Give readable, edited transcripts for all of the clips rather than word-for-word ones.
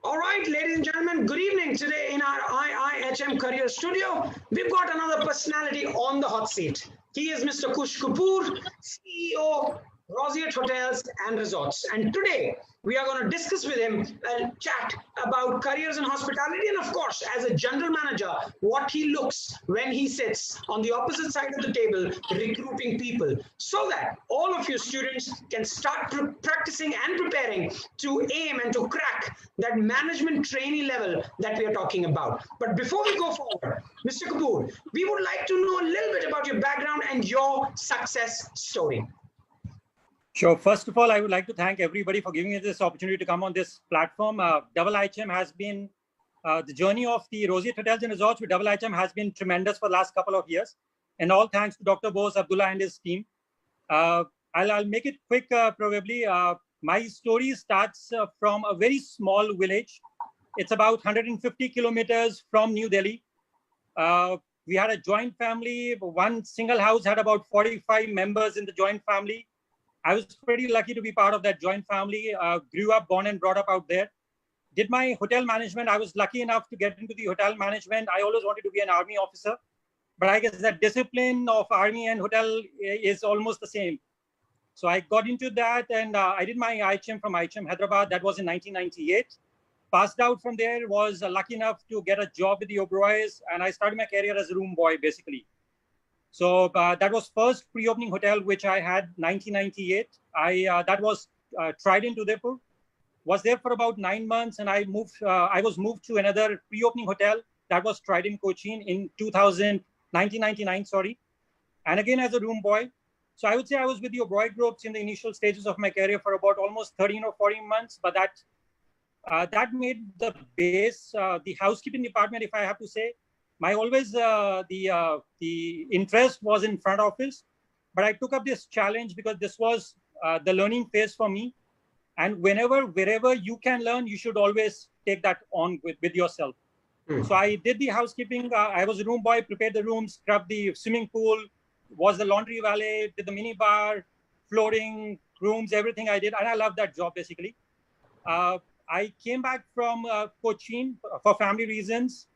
All right, ladies and gentlemen, good evening. Today in our IIHM Career Studio, we've got another personality on the hot seat. He is Mr. Kush Kapoor, CEO, Roseate Hotels and Resorts. And today we are going to discuss with him and chat about careers in hospitality and, of course, as a general manager, what he looks when he sits on the opposite side of the table recruiting people, so that all of you students can start practicing and preparing to aim and to crack that management trainee level that we are talking about. But before we go forward, Mr. Kapoor, we would like to know a little bit about your background and your success story. Sure. First of all, I would like to thank everybody for giving me this opportunity to come on this platform. IIHM has been, the journey of the Roseate Hotels and Resorts with IIHM has been tremendous for the last couple of years. And all thanks to Dr. Bose Abdullah and his team. I'll make it quick, probably. My story starts from a very small village. It's about 150 kilometers from New Delhi. We had a joint family. One single house had about 45 members in the joint family. I was pretty lucky to be part of that joint family. Grew up, born and brought up out there. Did my hotel management. I was lucky enough to get into the hotel management. I always wanted to be an army officer. But I guess that discipline of army and hotel is almost the same. So I got into that, and I did my IIHM from IIHM Hyderabad. That was in 1998. Passed out from there, was lucky enough to get a job with the Oberoi's, and I started my career as a room boy, basically. So that was first pre-opening hotel, which I had 1998. That was Trident Udaipur. Was there for about 9 months, and I was moved to another pre-opening hotel. That was Trident Cochin in 1999, sorry. And again, as a room boy. So I would say I was with the Oberoi groups in the initial stages of my career for about almost 13 or 14 months. But that made the base, the housekeeping department, if I have to say. My always, the interest was in front office, but I took up this challenge because this was the learning phase for me. And wherever you can learn, you should always take that on with yourself. So I did the housekeeping. I was a room boy, prepared the rooms, scrubbed the swimming pool, was the laundry valet, did the mini bar, flooring, rooms, everything I did. And I loved that job, basically. I came back from Cochin for family reasons.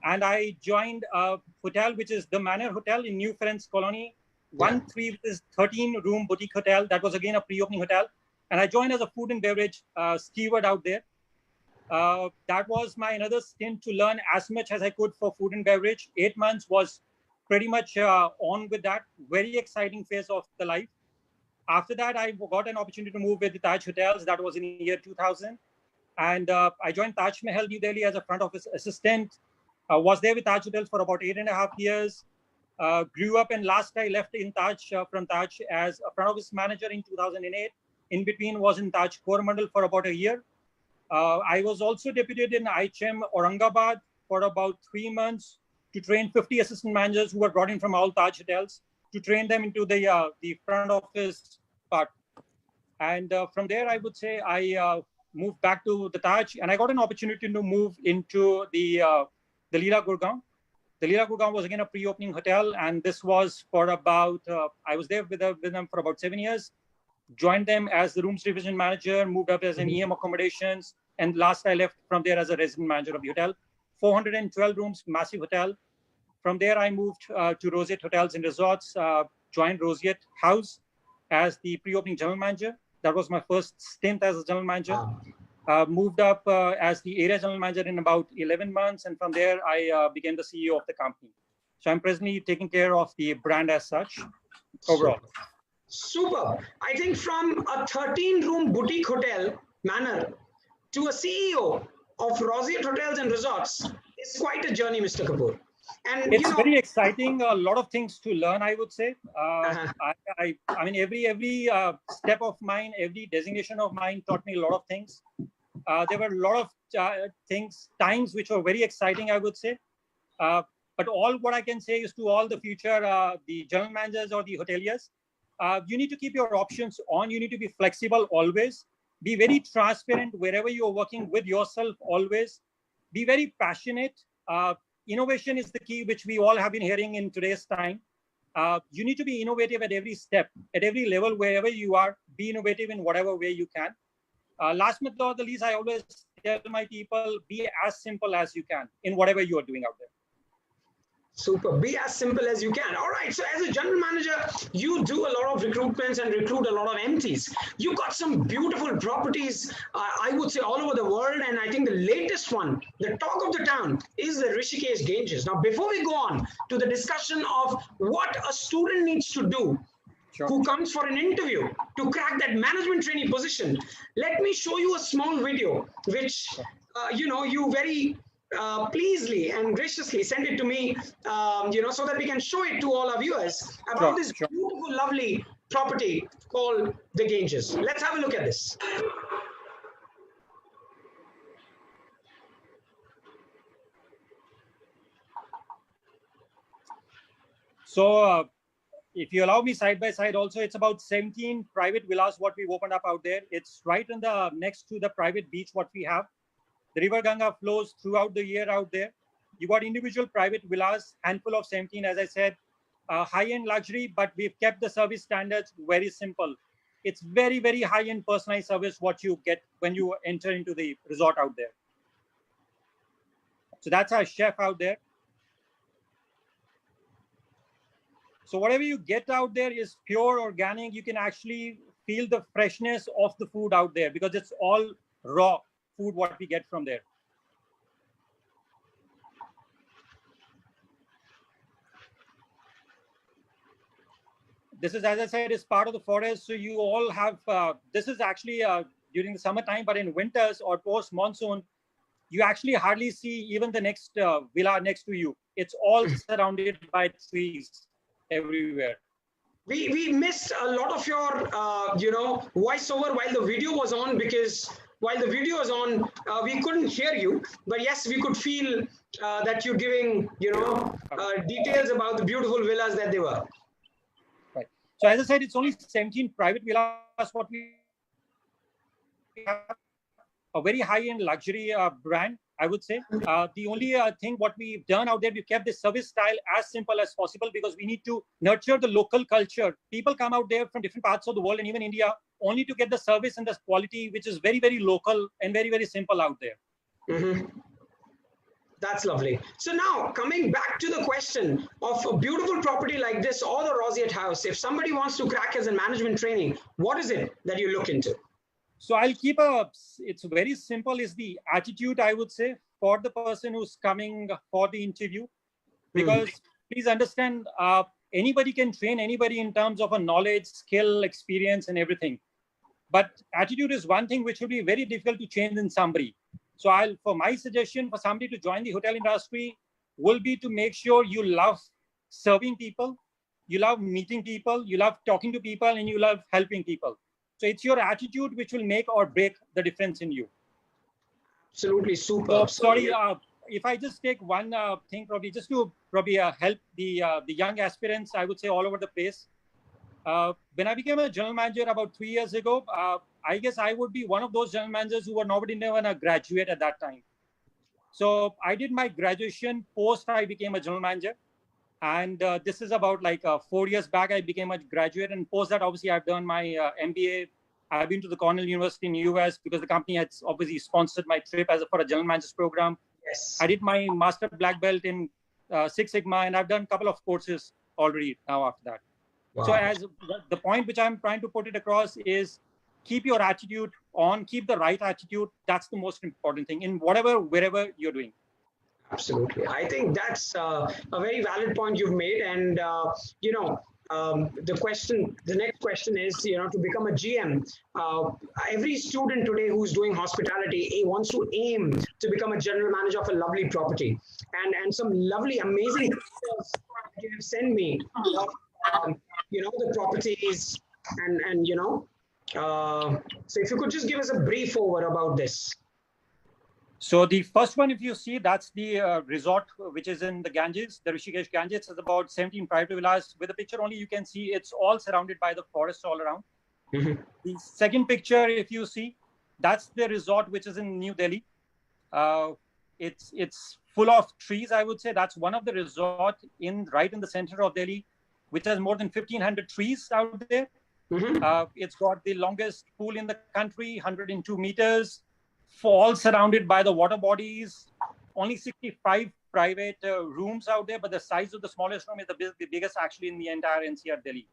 And I joined a hotel, which is the Manor Hotel in New Friends Colony. 1-3 is 13-room boutique hotel. That was again a pre-opening hotel. And I joined as a food and beverage steward out there. That was my another stint to learn as much as I could for food and beverage. 8 months was pretty much on with that. Very exciting phase of the life. After that, I got an opportunity to move with the Taj Hotels. That was in the year 2000. And I joined Taj Mahal New Delhi as a front office assistant. Was there with Taj Hotels for about 8.5 years. Grew up, and last I left in Taj from Taj as a front office manager in 2008. In between was in Taj Coromandel for about a year. I was also deputed in IIHM Aurangabad for about 3 months to train 50 assistant managers who were brought in from all Taj Hotels to train them into the front office part. And from there, I would say I moved back to the Taj, and I got an opportunity to move into the Leela Gurgaon. The Leela Gurgaon was again a pre-opening hotel, and this was for about, I was there with them for about 7 years, joined them as the rooms division manager, moved up as an EM accommodations, and last I left from there as a resident manager of the hotel. 412 rooms, massive hotel. From there, I moved to Roseate Hotels and Resorts, joined Roseate House as the pre-opening general manager. That was my first stint as a general manager. Moved up as the area general manager in about 11 months. And from there, I became the CEO of the company. So I'm presently taking care of the brand as such overall. Super. I think from a 13-room boutique hotel manor to a CEO of Roseate Hotels and Resorts is quite a journey, Mr. Kapoor. And it's very exciting. A lot of things to learn, I would say. I mean, every step of mine, every designation of mine taught me a lot of things. There were a lot of times which were very exciting, I would say. But all what I can say is to all the future, the general managers or the hoteliers, you need to keep your options on. You need to be flexible always. Be very transparent wherever you're working with yourself always. Be very passionate. Innovation is the key, which we all have been hearing in today's time. You need to be innovative at every step, at every level, wherever you are. be innovative in whatever way you can. Last but not the least, I always tell my people, be as simple as you can in whatever you are doing out there. Super. Be as simple as you can. All right. So as a general manager, you do a lot of recruitments and recruit a lot of MTs. You've got some beautiful properties, I would say, all over the world. And I think the latest one, the talk of the town, is the Rishikesh Ganges. Now, before we go on to the discussion of what a student needs to do, Sure. who comes for an interview to crack that management trainee position, let me show you a small video, which, you very pleasantly and graciously send it to me, so that we can show it to all our viewers about this beautiful, lovely property called the Ganges. Let's have a look at this. So, if you allow me side by side also, it's about 17 private villas what we've opened up out there. It's right in the next to the private beach what we have. The river Ganga flows throughout the year out there. You got individual private villas, handful of 17, as I said, high-end luxury, but we've kept the service standards very simple. It's very, very high-end personalized service what you get when you enter into the resort out there. So that's our chef out there. So whatever you get out there is pure organic. You can actually feel the freshness of the food out there because it's all raw food what we get from there. This is, as I said, is part of the forest. So you all have, this is actually during the summertime, but in winters or post-monsoon, you actually hardly see even the next villa next to you. It's all surrounded by trees everywhere. We missed a lot of your, voiceover while the video was on, because while the video was on, we couldn't hear you. But yes, we could feel that you're giving, details about the beautiful villas that they were. Right. So as I said, it's only 17 private villas what we have. A very high-end luxury brand, I would say. The only thing what we've done out there, we've kept the service style as simple as possible because we need to nurture the local culture. People come out there from different parts of the world and even India only to get the service and the quality, which is very, very local and very, very simple out there. Mm-hmm. That's lovely. So now coming back to the question of a beautiful property like this or the Roseate House, if somebody wants to crack as a management training, what is it that you look into? So I'll keep it's very simple, is the attitude, I would say, for the person who's coming for the interview. Because please understand, anybody can train anybody in terms of a knowledge, skill, experience, and everything. But attitude is one thing which will be very difficult to change in somebody. So for my suggestion for somebody to join the hotel industry will be to make sure you love serving people, you love meeting people, you love talking to people, and you love helping people. So it's your attitude which will make or break the difference in you. Absolutely super. So, sorry, if I just take one thing, probably just to help the young aspirants, I would say all over the place. When I became a general manager about 3 years ago, I guess I would be one of those general managers who were not even a graduate at that time. So I did my graduation post I became a general manager. And this is about like 4 years back, I became a graduate. And post that, obviously, I've done my MBA. I've been to the Cornell University in the US because the company had obviously sponsored my trip for a general manager's program. Yes. I did my master black belt in Six Sigma, and I've done a couple of courses already now after that. Wow. So as the point which I'm trying to put it across is keep your attitude on, keep the right attitude. That's the most important thing in wherever you're doing. Absolutely. I think that's a very valid point you've made. And, the next question is, to become a GM, every student today who's doing hospitality wants to aim to become a general manager of a lovely property. And some lovely, amazing pictures you have sent me of, the properties so if you could just give us a brief over about this. So the first one, if you see, that's the resort, which is in the Ganges, the Rishikesh Ganges. It's about 17 private villas. With the picture only, you can see it's all surrounded by the forest all around. Mm-hmm. The second picture, if you see, that's the resort, which is in New Delhi. It's full of trees, I would say. That's one of the resorts right in the center of Delhi, which has more than 1,500 trees out there. It's got the longest pool in the country, 102 meters, all surrounded by the water bodies. Only 65 private rooms out there, but the size of the smallest room is the biggest actually in the entire NCR Delhi.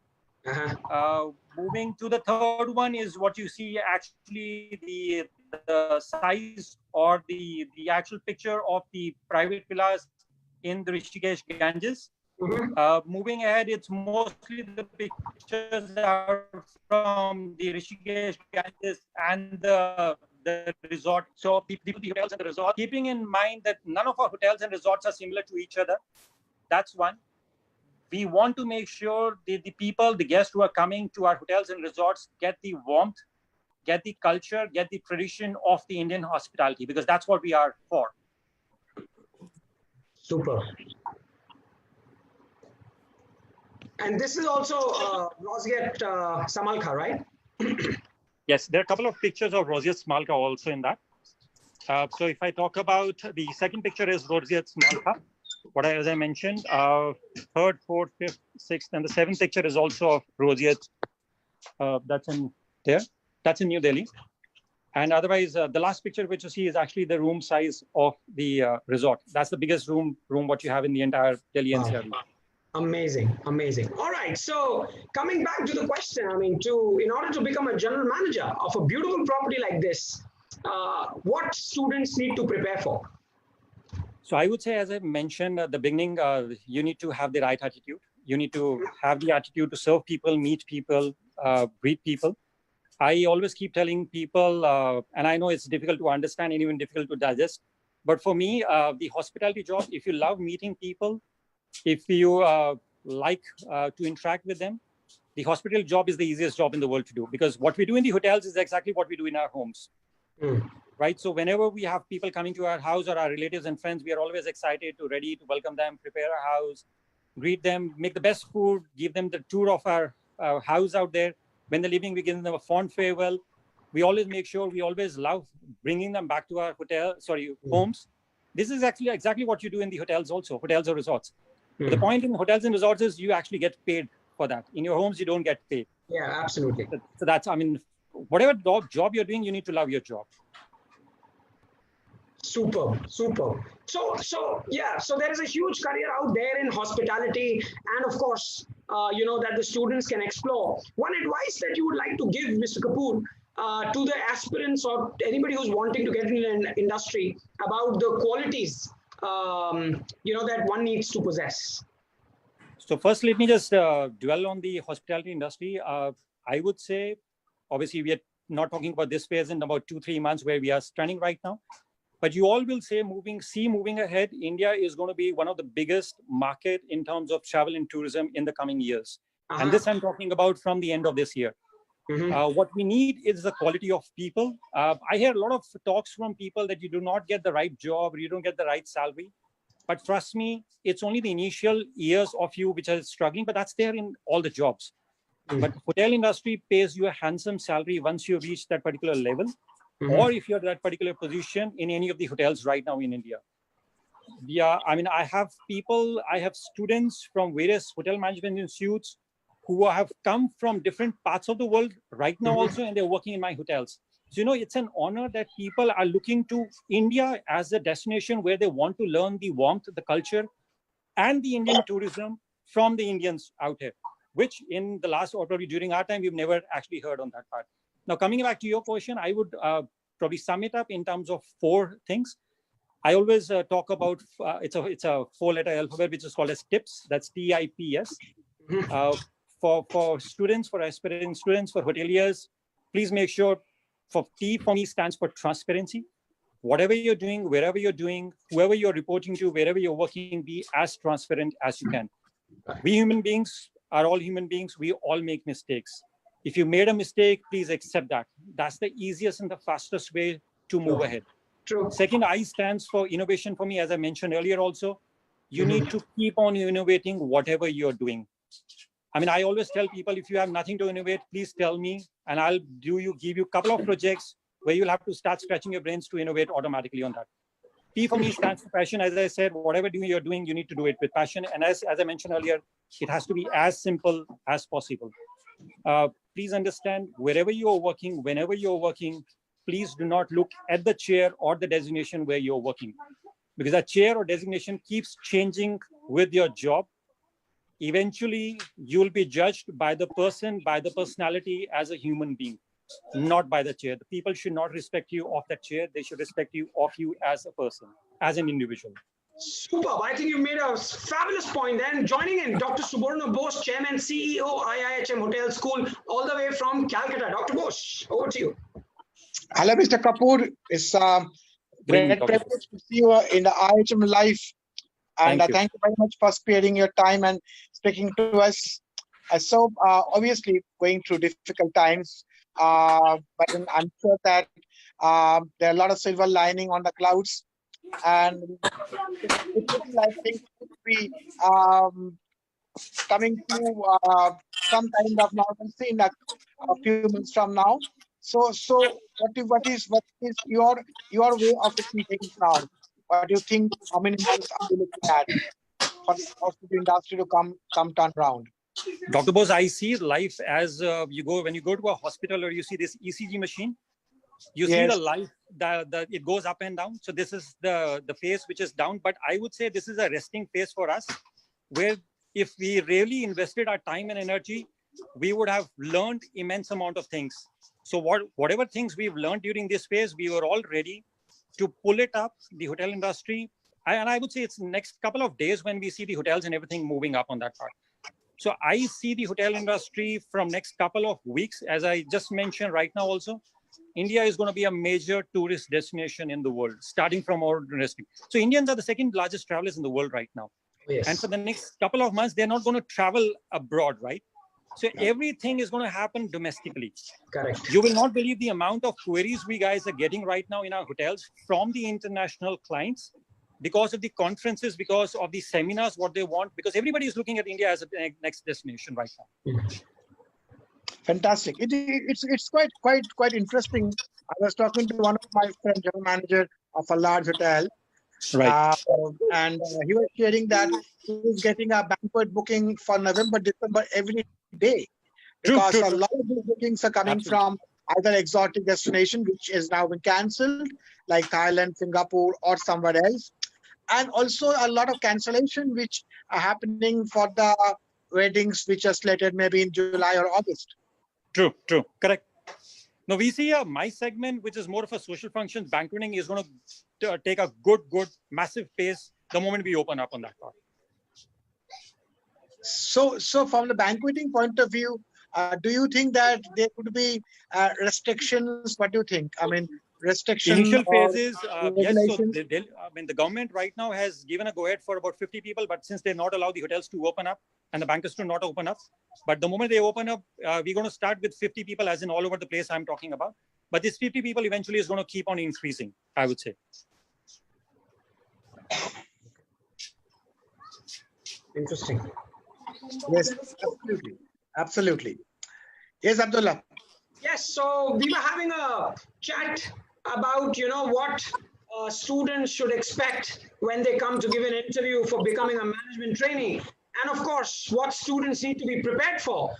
Moving to the third one is what you see actually the size or the actual picture of the private villas in the Rishikesh Ganges. Moving ahead, it's mostly the pictures are from the Rishikesh Ganges and the resort. So the hotels and the resort, keeping in mind that none of our hotels and resorts are similar to each other. That's one. We want to make sure that the people, the guests who are coming to our hotels and resorts get the warmth, get the culture, get the tradition of the Indian hospitality, because that's what we are for. Super. And this is also Roseate Samalkha, right? Yes, there are a couple of pictures of Roseate Samalkha also in that. So if I talk about the second picture is Roseate Samalkha. As I mentioned, third, fourth, fifth, sixth, and the seventh picture is also of Roseate. That's in there. That's in New Delhi. And otherwise, the last picture which you see is actually the room size of the resort. That's the biggest room what you have in the entire Delhi NCR. Amazing, amazing. All right. So coming back to the question, I mean, in order to become a general manager of a beautiful property like this, what students need to prepare for? So I would say, as I mentioned at the beginning, you need to have the right attitude. You need to have the attitude to serve people, meet people, greet people. I always keep telling people, and I know it's difficult to understand and even difficult to digest, but for me, the hospitality job, if you love meeting people, if you like to interact with them, the hospital job is the easiest job in the world to do, because what we do in the hotels is exactly what we do in our homes. Right? So whenever we have people coming to our house or our relatives and friends, we are always excited ready to welcome them, prepare our house, greet them, make the best food, give them the tour of our house out there. When they're leaving, we give them a fond farewell. We always make sure, we always love bringing them back to our homes. This is actually exactly what you do in the hotels also, hotels or resorts. But the point in hotels and resorts is you actually get paid for that. In your homes, you don't get paid. Yeah, absolutely. So that's, I mean, whatever job you're doing, you need to love your job. Super. So there is a huge career out there in hospitality, and of course, that the students can explore. One advice that you would like to give, Mr. Kapoor, to the aspirants or anybody who's wanting to get in an industry about the qualities, that one needs to possess. So first, let me just dwell on the hospitality industry. I would say, obviously, we are not talking about this phase in about 2-3 months where we are standing right now. But you all will say, moving ahead, India is going to be one of the biggest market in terms of travel and tourism in the coming years. And this I'm talking about from the end of this year. What we need is the quality of people. I hear a lot of talks from people that you do not get the right job, or you don't get the right salary. But trust me, it's only the initial years of you which are struggling, but that's there in all the jobs. But hotel industry pays you a handsome salary once you reach that particular level. Or if you're at that particular position in any of the hotels right now in India. Yeah, I mean, I have students from various hotel management institutes who have come from different parts of the world right now also, and they're working in my hotels. So, it's an honor that people are looking to India as a destination where they want to learn the warmth, the culture, and the Indian tourism from the Indians out here, which in the last, or probably during our time, we've never actually heard on that part. Now, coming back to your question, I would probably sum it up in terms of 4 things. I always talk about, it's a 4-letter alphabet, which is called as TIPS. That's TIPS. For students, for aspiring students, for hoteliers, please make sure, T for me stands for transparency. Whatever you're doing, wherever you're doing, whoever you're reporting to, wherever you're working, be as transparent as you can. We human beings are all human beings. We all make mistakes. If you made a mistake, please accept that. That's the easiest and the fastest way to move ahead. True. Second, I stands for innovation for me, as I mentioned earlier also. You need to keep on innovating whatever you're doing. I mean, I always tell people, if you have nothing to innovate, please tell me, and I'll give you a couple of projects where you'll have to start scratching your brains to innovate automatically on that. P for me stands for passion. As I said, whatever you're doing, you need to do it with passion. And as I mentioned earlier, it has to be as simple as possible. please understand, wherever you're working, whenever you're working, please do not look at the chair or the designation where you're working, because that chair or designation keeps changing with your job. Eventually, you'll be judged by the person, by the personality as a human being, not by the chair. The people should not respect you off that chair. They should respect you off you as a person, as an individual. Superb. I think you made a fabulous point there. And joining in, Dr. Suborna Bose, Chairman, CEO, IIHM Hotel School, all the way from Calcutta. Dr. Bose, over to you. Hello, Mr. Kapoor. It's a great privilege to see you in the IIHM Live. And thank you very much for sparing your time and speaking to us. So obviously going through difficult times, but I'm sure that there are a lot of silver lining on the clouds, and it's looking like things could be coming to some kind of normalcy in a few months from now. So what is your way of looking things now? What do you think? How many months are you looking at for the hospital industry to come turn around? Dr. Bose, I see life as when you go to a hospital or you see this ECG machine, you see the life, it goes up and down. So this is the phase which is down. But I would say this is a resting phase for us, where if we really invested our time and energy, we would have learned immense amount of things. So whatever things we've learned during this phase, we were all ready to pull it up, the hotel industry. And I would say it's next couple of days when we see the hotels and everything moving up on that part. So I see the hotel industry from next couple of weeks, as I just mentioned right now also, India is going to be a major tourist destination in the world, starting from our industry. So Indians are the second largest travelers in the world right now. Yes. And for the next couple of months, they're not going to travel abroad, right? So everything is going to happen domestically. Correct. You will not believe the amount of queries we guys are getting right now in our hotels from the international clients, because of the conferences, because of the seminars, what they want, because everybody is looking at India as a next destination right now. Fantastic. It's quite interesting. I was talking to one of my friends, general manager of a large hotel, right? And he was sharing that he's getting a banquet booking for November, December every day, because a lot of these bookings are coming from either exotic destination, which is now been cancelled, like Thailand, Singapore, or somewhere else, and also a lot of cancellation which are happening for the weddings which are slated maybe in July or August. True, correct. Now we see my segment, which is more of a social functions, banqueting, is going to take a good, massive pace the moment we open up on that part. So from the banqueting point of view, do you think that there could be restrictions? What do you think? I mean, restrictions. Initial phases, yes. So the government right now has given a go-ahead for about 50 people, but since they're not allowed the hotels to open up and the banquets to not open up, but the moment they open up, we're going to start with 50 people, as in all over the place I'm talking about. But this 50 people eventually is going to keep on increasing, I would say. Interesting. Yes, absolutely. Yes, Abdullah. Yes, so we were having a chat about, what students should expect when they come to give an interview for becoming a management trainee. And of course, what students need to be prepared for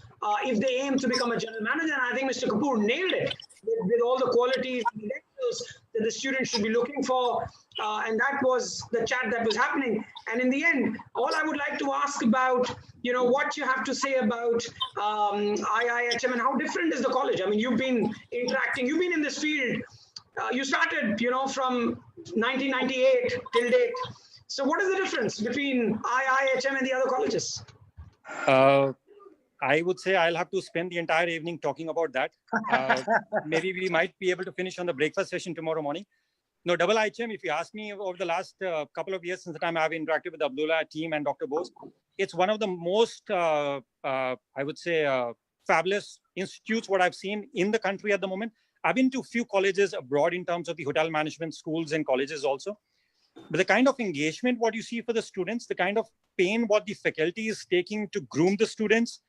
if they aim to become a general manager. And I think Mr. Kapoor nailed it with all the qualities and credentials that the students should be looking for. And that was the chat that was happening. And in the end, all I would like to ask about, what you have to say about IIHM and how different is the college. I mean, you've been interacting, you've been in this field. You started, from 1998 till date. So what is the difference between IIHM and the other colleges? I would say I'll have to spend the entire evening talking about that. Maybe we might be able to finish on the breakfast session tomorrow morning. No, IIHM, if you ask me over the last couple of years since the time I've interacted with the Abdullah team and Dr. Bose, it's one of the most, I would say, fabulous institutes, what I've seen in the country at the moment. I've been to a few colleges abroad in terms of the hotel management schools and colleges also. But the kind of engagement, what you see for the students, the kind of pain, what the faculty is taking to groom the students.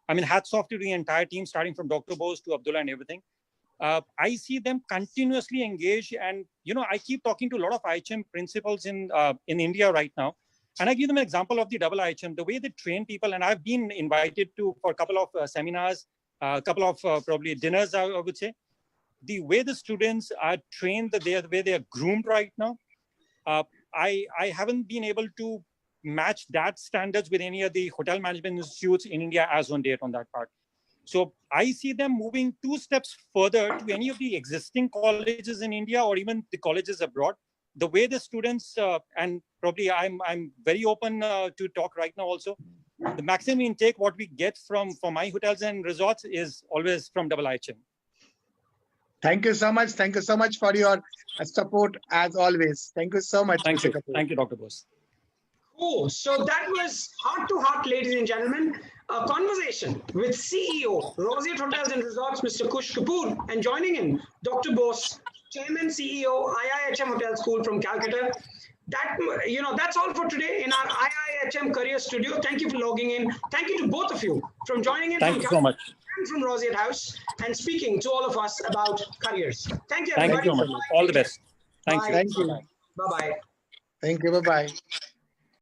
I mean, hats off to the entire team, starting from Dr. Bose to Abdullah and everything. I see them continuously engaged. And, I keep talking to a lot of IHM principals in India right now. And I give them an example of the IIHM, the way they train people. And I've been invited for a couple of seminars a couple of probably dinners, I would say. The way the students are trained, the way they are groomed right now, I haven't been able to match that standards with any of the hotel management institutes in India as on date on that part. So I see them moving 2 steps further to any of the existing colleges in India or even the colleges abroad. The way the students, and probably I'm very open to talk right now also, the maximum intake what we get from my hotels and resorts is always from IIHM. Thank you so much. Thank you so much for your support as always. Thank you so much. Thank you. Thank you, Dr. Bose. Cool. So that was Heart to Heart, ladies and gentlemen, a conversation with CEO, Roseate Hotels and Resorts, Mr. Kush Kapoor, and joining in, Dr. Bose, Chairman, CEO, IIHM Hotel School from Calcutta. That's all for today in our IIHM Career Studio. Thank you for logging in. Thank you to both of you from joining in. Thank you so much. And from Roseate House and speaking to all of us about careers. Thank you, everybody. Thank you so much. All the best. Thank you. Bye-bye. Thank you. Bye-bye.